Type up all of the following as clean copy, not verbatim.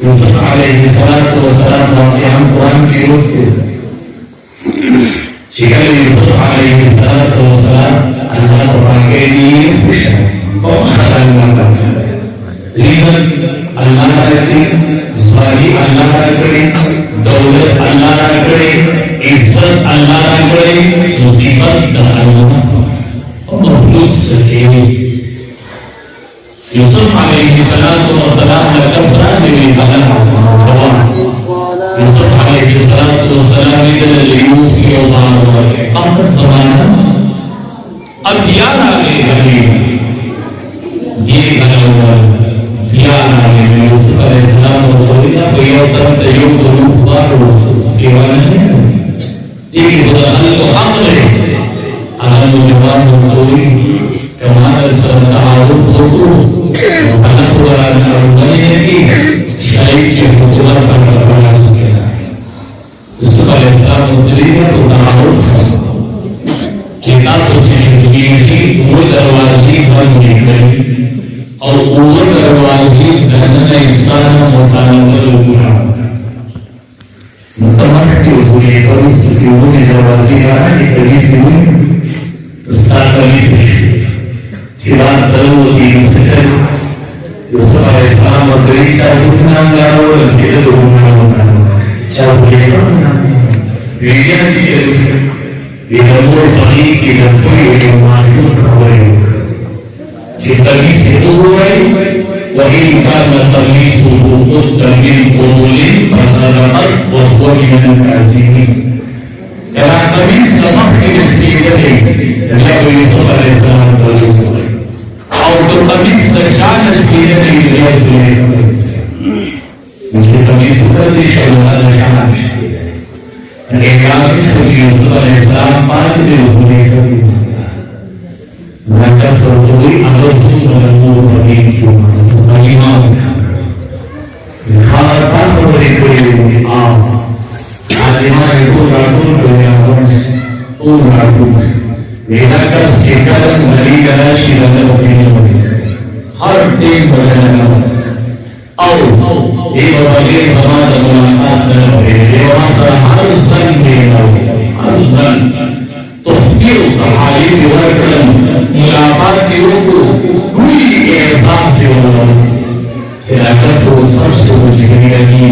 यूसुफ अलैहिस्सलाम वाक़या हम कुरान की रोज से शिकल यूसुफ अलैहिस्सलाम अल्लाह तआला के लिए खुश है और अल्लाह का रीजन अल्लाह रखे, सारी अल्लाह रखे, दौलत अल्लाह रखे, इज्जत अल्लाह रखे, मुसीबत का अल्लाह और मखलूक से यूसुफ अलैहिस्सलाम ने कफरा में कहा यूसुफ अलैहिस्सलाम ने यूं किया आखिर ज़माना अब याद आ गई ये गलत याद आ गई यूसुफ अलैहिस्सलाम को बोला तो ये तरह तय्यूब को मुफार हो सेवा नहीं एक खुदा को हक है अहल जवान कोई कमाल सल्लल्लाहु अलैहि अल्लाह खुदा ने की शरीक के हुक्म पर बना सके यूसुफ अलैहिस्सलाम को दिया तो दाऊद किताब से जिंदगी की वो दरवाजे बंद निकले और वो दरवाजे जन्नत इंसान मुतानवर हुआ मुतमक्किन के उसूली फरूस के वो दरवाजे आए कभी से सातवीं से शिवान तरु की मुस्तकिल यूसुफ अलैहिस्सलाम और तरीका सुनना गारो के लोगों ने क्या बोले विज्ञान की ये नमूर पानी की नफरी ये मासूम खबर जिंदगी से हुए वही का नतली सुबह तमील कोमली मसलमत और कोई मनकाजीनी यार कभी समझ के सीधे जब यूसुफ अलैहिस्सलाम को और तो कभी सचान सीधे नहीं मुझे कभी सुकर दी शोभा निशान यूसुफ अलैहिस्सलाम पाक ने उसने कभी मक्का सोचोई अरसुल बलमूर नबी क्यों इमाम खाता sobre कोई आ आलिमा को रातों को यावंश ओ रातों वेदा का स्केटर मरी गला शिरंग होने वाली हर टीम बदलना आओ ये बदले समाज मुलाकात करना है वहां से हर सन देना हर सन तो क्यों कहानी विवरण मुलाकात के को पूरी एहसास से होना सिलाका सो सबसे जिगरी लगी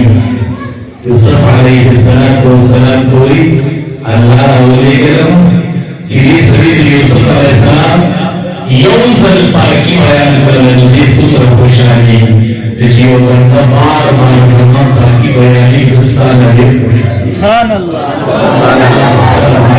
यूसुफ अलैहिस्सलाम कोई अल्लाह वली करम जिनी सभी यूसुफ अलैहिस्सलाम यौसल पाकी बयान करने जो सुपर खुशहाली जीवन का बार समान पाकी बयानी सस्ता लगे सुभान अल्लाह